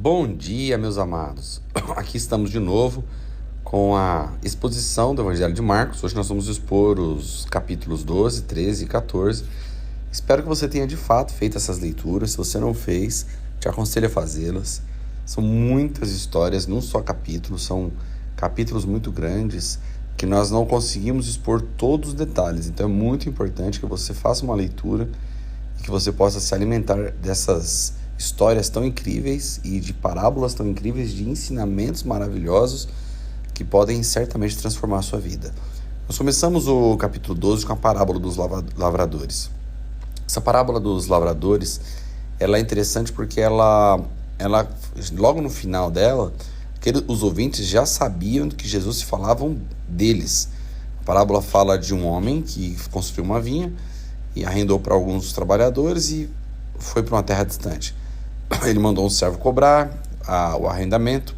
Bom dia, meus amados. Aqui estamos de novo com a exposição do Evangelho de Marcos. Hoje nós vamos expor os capítulos 12, 13 e 14. Espero que você tenha de fato feito essas leituras. Se você não fez, te aconselho a fazê-las. São muitas histórias num só capítulo, são capítulos muito grandes que nós não conseguimos expor todos os detalhes. Então é muito importante que você faça uma leitura e que você possa se alimentar dessas histórias tão incríveis e de parábolas tão incríveis, de ensinamentos maravilhosos que podem certamente transformar a sua vida. Nós começamos o capítulo 12 com a parábola dos lavradores. Essa parábola dos lavradores, ela é interessante porque ela logo no final dela, os ouvintes já sabiam que Jesus se falavam deles. A parábola fala de um homem que construiu uma vinha e arrendou para alguns trabalhadores e foi para uma terra distante. Ele mandou um servo cobrar o arrendamento.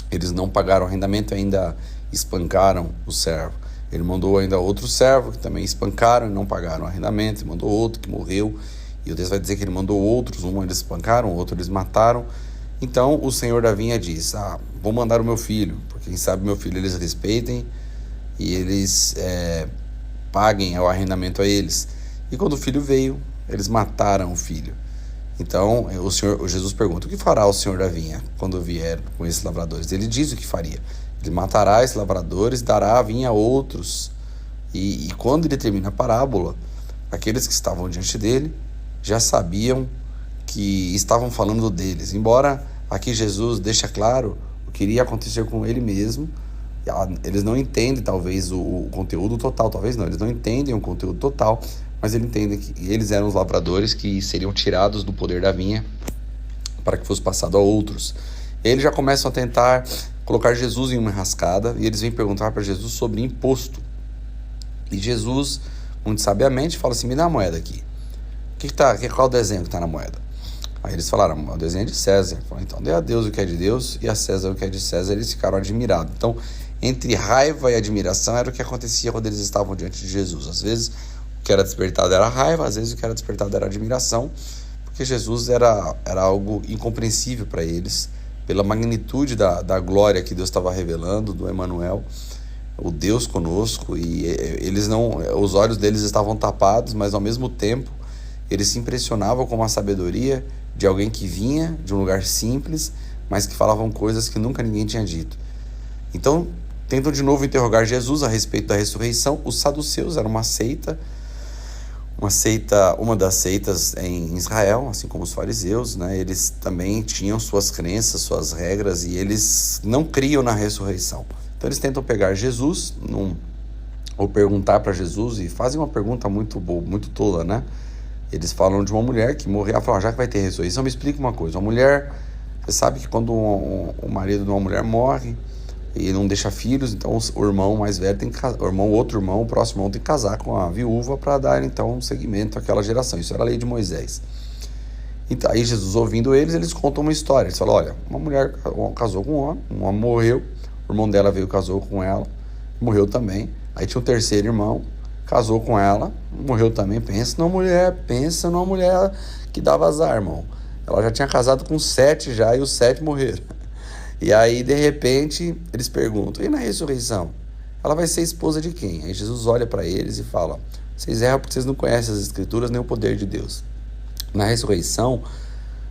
Eles não pagaram o arrendamento, ainda espancaram o servo. Ele mandou ainda outro servo que também espancaram e não pagaram o arrendamento. Ele mandou outro que morreu. E o texto vai dizer que ele mandou outros. Um eles espancaram, outro eles mataram. Então o senhor da vinha diz: vou mandar o meu filho, porque quem sabe meu filho eles respeitem e eles paguem o arrendamento a eles. E quando o filho veio, eles mataram o filho. Então, o Jesus pergunta: o que fará o senhor da vinha quando vier com esses lavradores? Ele diz o que faria. Ele matará esses lavradores, dará a vinha a outros. E quando ele termina a parábola, aqueles que estavam diante dele já sabiam que estavam falando deles. Embora aqui Jesus deixa claro o que iria acontecer com ele mesmo, eles não entendem talvez o conteúdo total, talvez não, eles não entendem o conteúdo total, mas eles entendem que eles eram os lavradores que seriam tirados do poder da vinha para que fosse passado a outros. Eles já começam a tentar colocar Jesus em uma enrascada e eles vêm perguntar para Jesus sobre imposto. E Jesus, muito sabiamente, fala assim: me dá a moeda aqui. Qual o desenho que está na moeda? Aí eles falaram: o desenho é de César. Falaram: então dê a Deus o que é de Deus e a César o que é de César. Eles ficaram admirados. Então, entre raiva e admiração era o que acontecia quando eles estavam diante de Jesus. Às vezes o que era despertado era raiva, às vezes o que era despertado era admiração, porque Jesus era algo incompreensível para eles, pela magnitude da glória que Deus estava revelando, do Emanuel, o Deus conosco, e os olhos deles estavam tapados, mas ao mesmo tempo eles se impressionavam com a sabedoria de alguém que vinha de um lugar simples, mas que falavam coisas que nunca ninguém tinha dito. Então, tentam de novo interrogar Jesus a respeito da ressurreição. Os saduceus eram uma das seitas em Israel, assim como os fariseus, né? Eles também tinham suas crenças, suas regras, e eles não criam na ressurreição. Então eles tentam pegar Jesus, ou perguntar para Jesus, e fazem uma pergunta muito boa, muito tola, né? Eles falam de uma mulher que morreu. Ela fala: já que vai ter ressurreição, me explica uma coisa. Uma mulher, você sabe que quando o marido de uma mulher morre e não deixa filhos, então o irmão mais velho tem que casar, o próximo irmão tem que casar com a viúva para dar então um seguimento àquela geração. Isso era a lei de Moisés. Então, aí Jesus, ouvindo eles contam uma história. Eles falam: olha, uma mulher casou com um homem morreu, o irmão dela veio, casou com ela, morreu também. Aí tinha um terceiro irmão, casou com ela, morreu também. Pensa numa mulher que dava azar, irmão. Ela já tinha casado com 7 já, e os 7 morreram. E aí, de repente, eles perguntam: e na ressurreição? Ela vai ser esposa de quem? Aí Jesus olha para eles e fala: vocês erram porque vocês não conhecem as Escrituras nem o poder de Deus. Na ressurreição,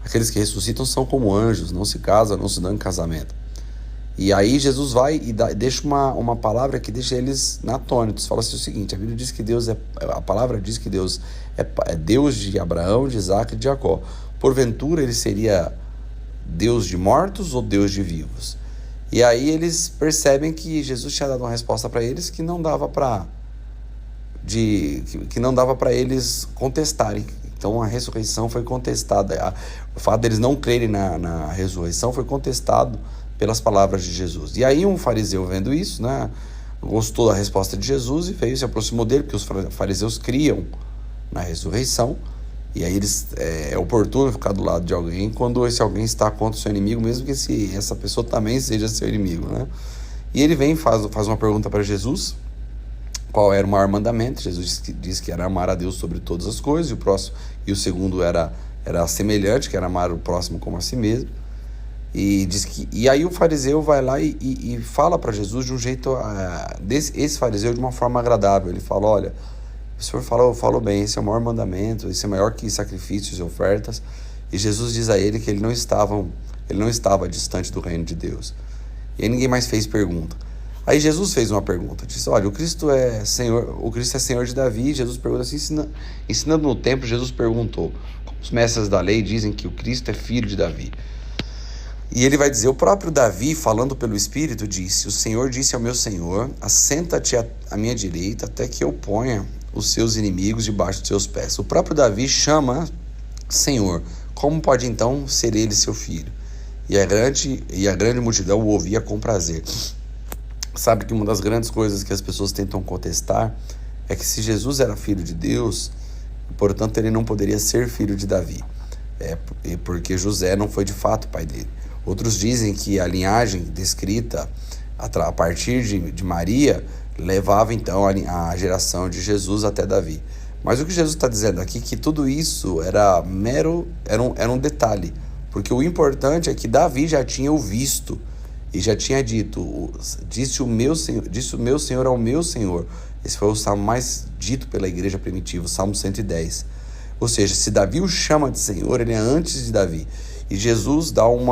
aqueles que ressuscitam são como anjos, não se casam, não se dão em casamento. E aí Jesus vai e deixa uma palavra que deixa eles atônitos. Fala assim o seguinte: a Bíblia diz que a palavra diz que Deus é Deus de Abraão, de Isaac e de Jacó. Porventura ele seria Deus de mortos ou Deus de vivos? E aí eles percebem que Jesus tinha dado uma resposta para eles que não dava para eles contestarem. Então a ressurreição foi contestada. O fato deles não crerem na ressurreição foi contestado pelas palavras de Jesus. E aí um fariseu, vendo isso, né, gostou da resposta de Jesus e veio, se aproximou dele, porque os fariseus criam na ressurreição. E aí é oportuno ficar do lado de alguém quando esse alguém está contra o seu inimigo, mesmo que essa pessoa também seja seu inimigo, né? E ele vem e faz uma pergunta para Jesus: qual era o maior mandamento? Jesus diz que era amar a Deus sobre todas as coisas, e o segundo era semelhante, que era amar o próximo como a si mesmo. E diz que, e aí o fariseu vai lá e fala para Jesus de um jeito, esse fariseu de uma forma agradável. Ele fala, olha, o senhor falou bem, esse é o maior mandamento, esse é maior que sacrifícios e ofertas. E Jesus diz a ele que ele não estava distante do reino de Deus. E aí ninguém mais fez pergunta. Aí Jesus fez uma pergunta, disse, olha, o Cristo é Senhor de Davi. Jesus pergunta assim, ensinando no templo, Jesus perguntou, como os mestres da lei dizem que o Cristo é filho de Davi? E ele vai dizer, o próprio Davi, falando pelo Espírito, disse, o Senhor disse ao meu Senhor, assenta-te à minha direita, até que eu ponha os seus inimigos debaixo dos seus pés. O próprio Davi chama Senhor. Como pode então ser ele seu filho? E a grande multidão o ouvia com prazer. Sabe que uma das grandes coisas que as pessoas tentam contestar é que se Jesus era filho de Deus, portanto ele não poderia ser filho de Davi, porque José não foi de fato pai dele. Outros dizem que a linhagem descrita a partir de Maria levava então a geração de Jesus até Davi. Mas o que Jesus está dizendo aqui é que tudo isso era um detalhe, porque o importante é que Davi já tinha o visto e já tinha dito, disse o meu Senhor ao meu Senhor. Esse foi o salmo mais dito pela igreja primitiva, o Salmo 110. Ou seja, se Davi o chama de Senhor, ele é antes de Davi. E Jesus dá um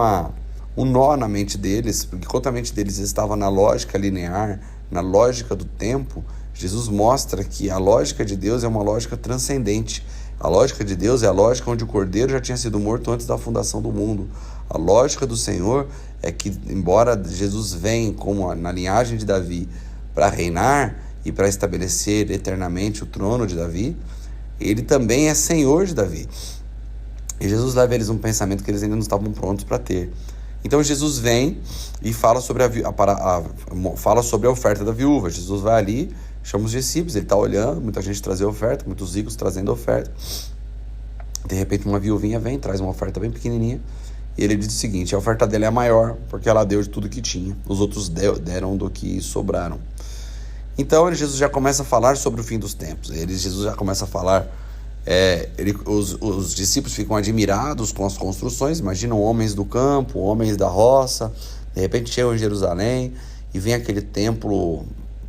nó na mente deles, porque enquanto a mente deles estava na lógica linear, na lógica do tempo, Jesus mostra que a lógica de Deus é uma lógica transcendente. A lógica de Deus é a lógica onde o Cordeiro já tinha sido morto antes da fundação do mundo. A lógica do Senhor é que, embora Jesus venha como na linhagem de Davi para reinar e para estabelecer eternamente o trono de Davi, ele também é Senhor de Davi. E Jesus leva eles um pensamento que eles ainda não estavam prontos para ter. Então Jesus vem e fala sobre a oferta da viúva. Jesus vai ali, chama os discípulos, ele está olhando, muita gente trazendo oferta, muitos ricos trazendo oferta. De repente uma viuvinha vem, traz uma oferta bem pequenininha, e ele diz o seguinte, a oferta dela é a maior, porque ela deu de tudo que tinha, os outros deram do que sobraram. Então Jesus já começa a falar sobre o fim dos tempos. Jesus já começa a falar, os discípulos ficam admirados com as construções, imaginam homens do campo, homens da roça, de repente chegam em Jerusalém e vem aquele templo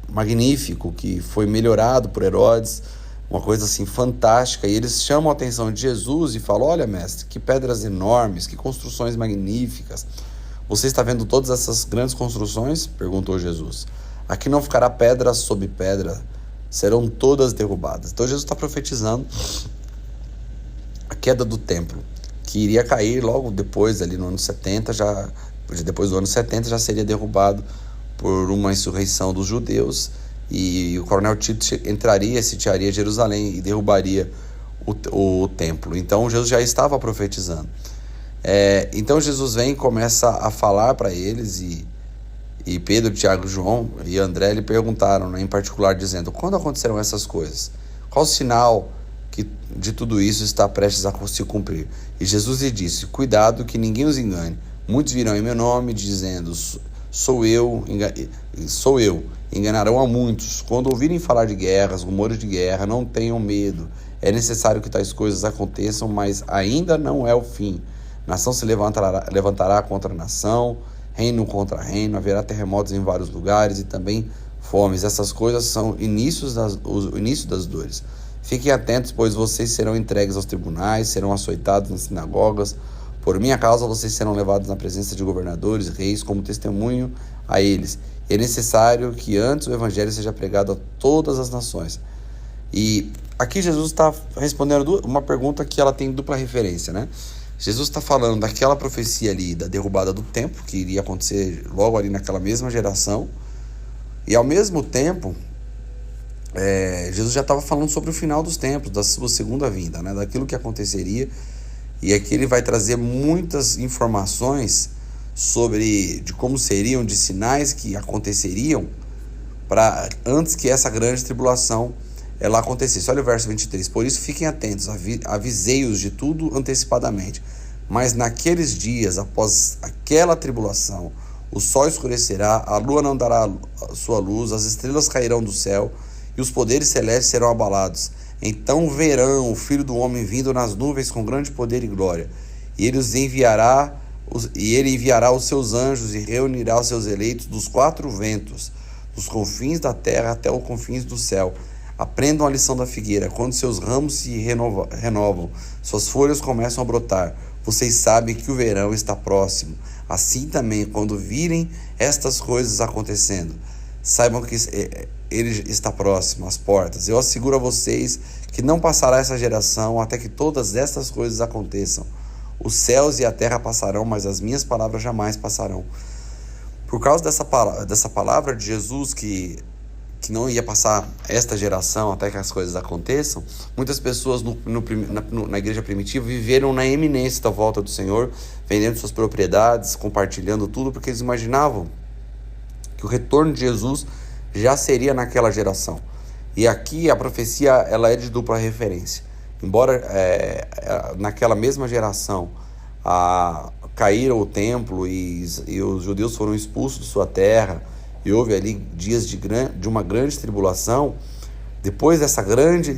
magnífico que foi melhorado por Herodes, uma coisa assim fantástica, e eles chamam a atenção de Jesus e falam, olha mestre, que pedras enormes, que construções magníficas, você está vendo todas essas grandes construções? Perguntou Jesus. Aqui não ficará pedra sobre pedra, serão todas derrubadas. Então Jesus está profetizando a queda do templo, que iria cair logo depois, ali no ano 70, depois do ano 70 já seria derrubado por uma insurreição dos judeus, e o coronel Tito sitiaria Jerusalém e derrubaria o templo. Então Jesus já estava profetizando. Então Jesus vem e começa a falar para eles, e Pedro, Tiago, João e André lhe perguntaram, em particular, dizendo, quando acontecerão essas coisas? Qual o sinal que de tudo isso está prestes a se cumprir? E Jesus lhe disse, cuidado que ninguém os engane. Muitos virão em meu nome dizendo, sou eu, enganarão a muitos. Quando ouvirem falar de guerras, rumores de guerra, não tenham medo. É necessário que tais coisas aconteçam, mas ainda não é o fim. Nação se levantará contra nação, reino contra reino, haverá terremotos em vários lugares e também fomes. Essas coisas são o início das dores. Fiquem atentos, pois vocês serão entregues aos tribunais, serão açoitados nas sinagogas. Por minha causa, vocês serão levados na presença de governadores, reis, como testemunho a eles. É necessário que antes o evangelho seja pregado a todas as nações. E aqui Jesus está respondendo uma pergunta que ela tem dupla referência, né? Jesus está falando daquela profecia ali, da derrubada do templo, que iria acontecer logo ali naquela mesma geração. E ao mesmo tempo, Jesus já estava falando sobre o final dos tempos, da sua segunda vinda, né? Daquilo que aconteceria. E aqui ele vai trazer muitas informações de como seriam, de sinais que aconteceriam antes que essa grande tribulação ela acontecesse. Olha o verso 23. Por isso fiquem atentos, avisei-os de tudo antecipadamente. Mas naqueles dias, após aquela tribulação, o sol escurecerá, a lua não dará a sua luz, as estrelas cairão do céu e os poderes celestes serão abalados. Então verão o Filho do Homem vindo nas nuvens com grande poder e glória. E ele os enviará e ele enviará os seus anjos e reunirá os seus eleitos dos quatro ventos, dos confins da terra até os confins do céu. Aprendam a lição da figueira: quando seus ramos se renovam, suas folhas começam a brotar, vocês sabem que o verão está próximo. Assim também, quando virem estas coisas acontecendo, saibam que ele está próximo às portas. Eu asseguro a vocês que não passará essa geração até que todas estas coisas aconteçam. Os céus e a terra passarão, mas as minhas palavras jamais passarão. Por causa dessa palavra de Jesus que não ia passar esta geração até que as coisas aconteçam, muitas pessoas na igreja primitiva viveram na iminência da volta do Senhor, vendendo suas propriedades, compartilhando tudo, porque eles imaginavam que o retorno de Jesus já seria naquela geração. E aqui a profecia ela é de dupla referência. Embora naquela mesma geração caíram o templo e os judeus foram expulsos de sua terra, e houve ali dias de uma grande tribulação, depois dessa grande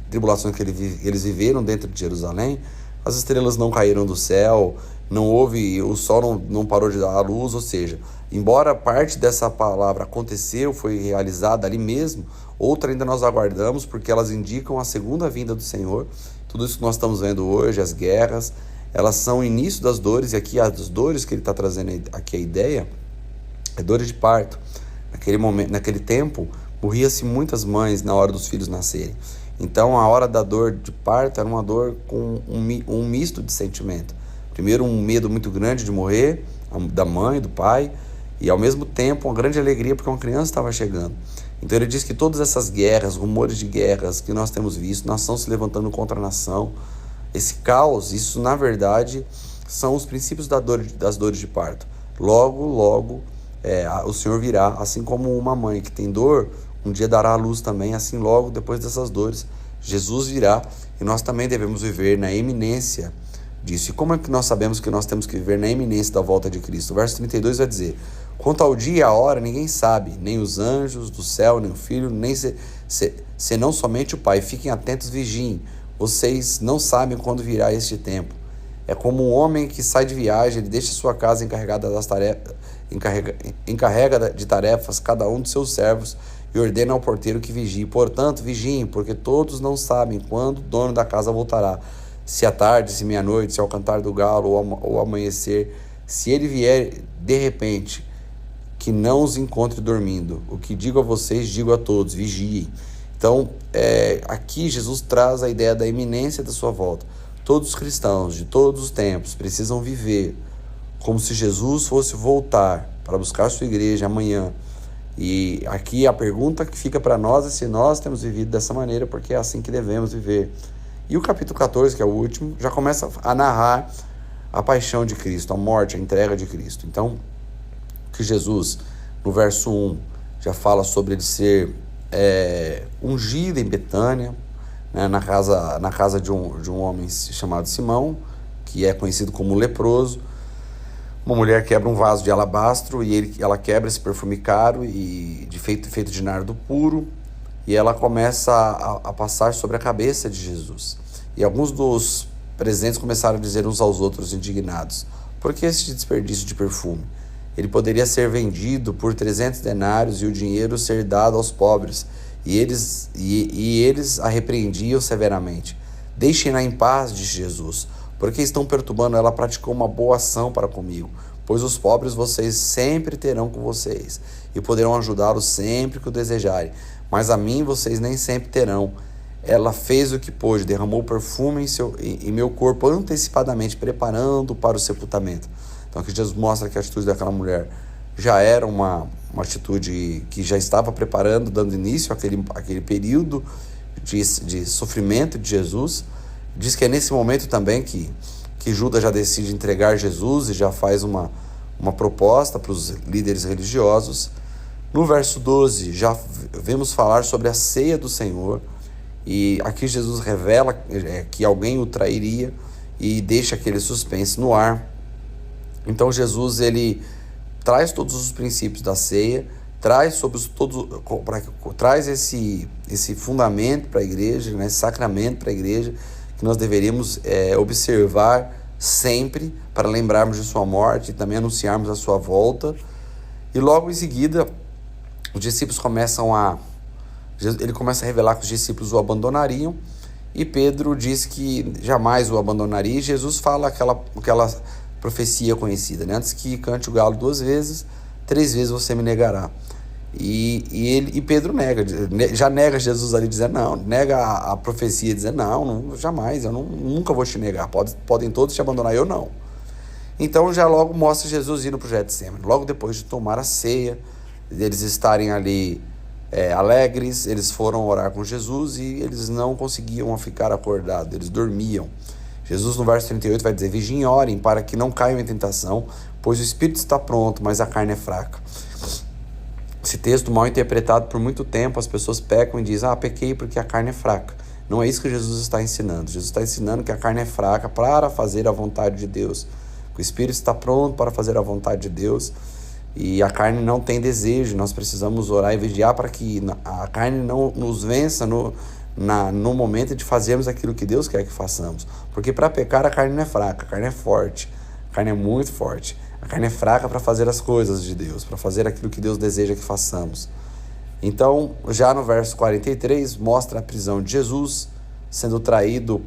tribulação que eles viveram dentro de Jerusalém, as estrelas não caíram do céu, o sol não parou de dar a luz, ou seja, embora parte dessa palavra aconteceu, foi realizada ali mesmo, outra ainda nós aguardamos, porque elas indicam a segunda vinda do Senhor. Tudo isso que nós estamos vendo hoje, as guerras, elas são o início das dores, e aqui as dores que ele está trazendo aqui a ideia, é dores de parto. Naquele tempo, morria-se muitas mães na hora dos filhos nascerem. Então, a hora da dor de parto era uma dor com um misto de sentimento. Primeiro, um medo muito grande de morrer, da mãe, do pai, e ao mesmo tempo uma grande alegria porque uma criança estava chegando. Então ele diz que todas essas guerras, rumores de guerras que nós temos visto, nação se levantando contra a nação, esse caos, isso na verdade são os princípios das dores de parto. Logo, o Senhor virá, assim como uma mãe que tem dor, um dia dará à luz também, assim logo depois dessas dores, Jesus virá, e nós também devemos viver na iminência disso. E como é que nós sabemos que nós temos que viver na iminência da volta de Cristo? O verso 32 vai dizer: quanto ao dia e à hora, ninguém sabe, nem os anjos do céu, nem o Filho, nem senão somente o Pai. Fiquem atentos, vigiem. Vocês não sabem quando virá este tempo. É como um homem que sai de viagem, ele deixa sua casa encarregada de tarefas, cada um de seus servos, e ordena ao porteiro que vigie. Portanto, vigiem, porque todos não sabem quando o dono da casa voltará. Se à tarde, se meia-noite, se ao cantar do galo ou ao amanhecer. Se ele vier de repente, que não os encontre dormindo. O que digo a vocês, digo a todos: vigiem. Então, aqui Jesus traz a ideia da iminência da sua volta. Todos os cristãos de todos os tempos precisam viver como se Jesus fosse voltar para buscar sua igreja amanhã. E aqui a pergunta que fica para nós é se nós temos vivido dessa maneira, porque é assim que devemos viver. E o capítulo 14, que é o último, já começa a narrar a paixão de Cristo, a morte, a entrega de Cristo. Então, que Jesus, no verso 1, já fala sobre ele ser ungido em Betânia, né, na casa de um homem chamado Simão, que é conhecido como leproso. Uma mulher quebra um vaso de alabastro e ela quebra esse perfume caro e feito de nardo puro, e ela começa a passar sobre a cabeça de Jesus. E alguns dos presentes começaram a dizer uns aos outros, indignados: por que esse desperdício de perfume? Ele poderia ser vendido por 300 denários e o dinheiro ser dado aos pobres. E eles a repreendiam severamente. Deixem-na em paz, disse Jesus, porque estão perturbando. Ela praticou uma boa ação para comigo, pois os pobres vocês sempre terão com vocês e poderão ajudá-los sempre que o desejarem, mas a mim vocês nem sempre terão. Ela fez o que pôde, derramou perfume em meu corpo antecipadamente, preparando para o sepultamento. Então aqui Jesus mostra que a atitude daquela mulher já era uma atitude que já estava preparando, dando início àquele período de sofrimento de Jesus. Diz que é nesse momento também que Judas já decide entregar Jesus e já faz uma proposta para os líderes religiosos. No verso 12 já vemos falar sobre a ceia do Senhor, e aqui Jesus revela que alguém o trairia e deixa aquele suspense no ar. Então Jesus ele traz todos os princípios da ceia, traz esse fundamento para a igreja, né, esse sacramento para a igreja, que nós deveríamos observar sempre para lembrarmos de sua morte e também anunciarmos a sua volta. E logo em seguida, os discípulos ele começa a revelar que os discípulos o abandonariam, e Pedro diz que jamais o abandonaria, e Jesus fala aquela profecia conhecida, né? Antes que cante o galo 2 vezes, 3 vezes você me negará. E Pedro já nega Jesus ali, dizendo não, nega a profecia, dizendo não, jamais, eu nunca vou te negar, podem todos te abandonar, eu não. Então já logo mostra Jesus indo para o Getsemane, logo depois de tomar a ceia, eles estarem ali alegres, eles foram orar com Jesus e eles não conseguiam ficar acordados, eles dormiam. Jesus no verso 38 vai dizer: vigiem e orem para que não caiam em tentação, pois o espírito está pronto, mas a carne é fraca. Esse texto mal interpretado por muito tempo, as pessoas pecam e dizem: pequei porque a carne é fraca. Não é isso que Jesus está ensinando. Jesus está ensinando que a carne é fraca para fazer a vontade de Deus. O espírito está pronto para fazer a vontade de Deus e a carne não tem desejo. Nós precisamos orar e vigiar para que a carne não nos vença no momento de fazermos aquilo que Deus quer que façamos. Porque para pecar a carne não é fraca, a carne é forte, a carne é muito forte. A carne é fraca para fazer as coisas de Deus, para fazer aquilo que Deus deseja que façamos. Então, já no verso 43, mostra a prisão de Jesus, sendo traído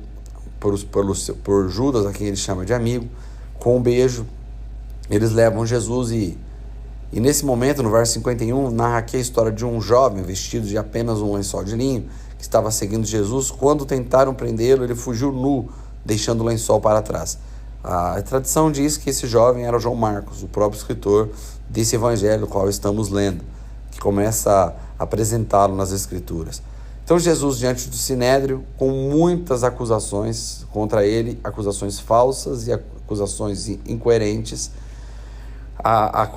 por Judas, a quem ele chama de amigo, com um beijo. Eles levam Jesus e nesse momento, no verso 51, narra aqui a história de um jovem vestido de apenas um lençol de linho, que estava seguindo Jesus. Quando tentaram prendê-lo, ele fugiu nu, deixando o lençol para trás. A tradição diz que esse jovem era João Marcos, o próprio escritor desse evangelho, o qual estamos lendo, que começa a apresentá-lo nas Escrituras. Então Jesus, diante do Sinédrio, com muitas acusações contra ele, acusações falsas e acusações incoerentes, a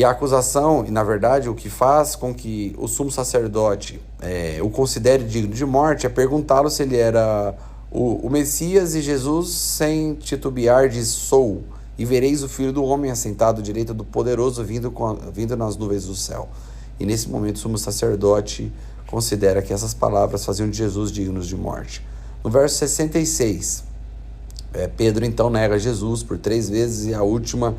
acusação, na verdade, o que faz com que o sumo sacerdote o considere digno de morte é perguntá-lo se ele era o Messias, e Jesus, sem titubear, diz: sou, e vereis o Filho do Homem assentado à direita do Poderoso, vindo nas nuvens do céu. E nesse momento o sumo sacerdote considera que essas palavras faziam de Jesus dignos de morte. No verso 66, Pedro então nega Jesus por 3 vezes, e a última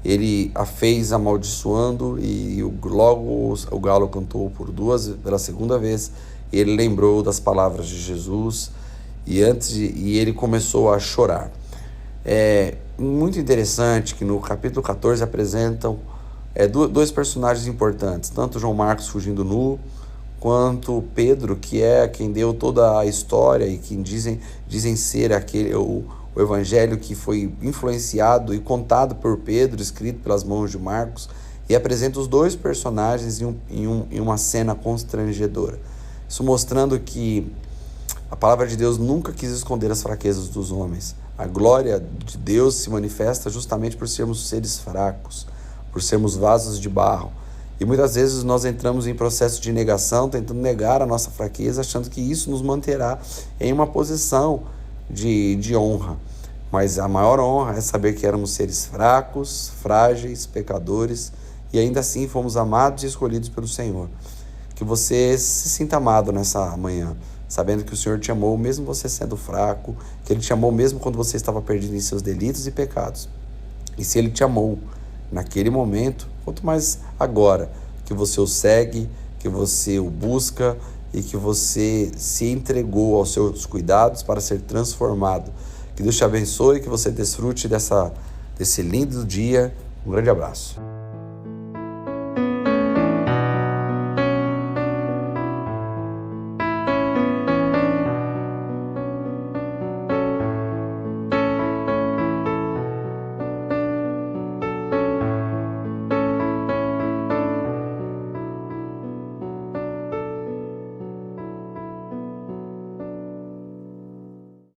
ele a fez amaldiçoando, e logo o galo cantou pela 2ª vez. Ele lembrou das palavras de Jesus e ele começou a chorar. É muito interessante que no capítulo 14 apresentam 2 personagens importantes, tanto João Marcos fugindo nu, quanto Pedro, que é quem deu toda a história e que dizem ser o evangelho que foi influenciado e contado por Pedro, escrito pelas mãos de Marcos, e apresenta os 2 personagens em uma cena constrangedora. Isso mostrando que a palavra de Deus nunca quis esconder as fraquezas dos homens. A glória de Deus se manifesta justamente por sermos seres fracos, por sermos vasos de barro. E muitas vezes nós entramos em processo de negação, tentando negar a nossa fraqueza, achando que isso nos manterá em uma posição de honra. Mas a maior honra é saber que éramos seres fracos, frágeis, pecadores, e ainda assim fomos amados e escolhidos pelo Senhor. Que você se sinta amado nessa manhã, sabendo que o Senhor te amou mesmo você sendo fraco, que Ele te amou mesmo quando você estava perdido em seus delitos e pecados. E se Ele te amou naquele momento, quanto mais agora, que você o segue, que você o busca e que você se entregou aos seus cuidados para ser transformado. Que Deus te abençoe e que você desfrute desse lindo dia. Um grande abraço.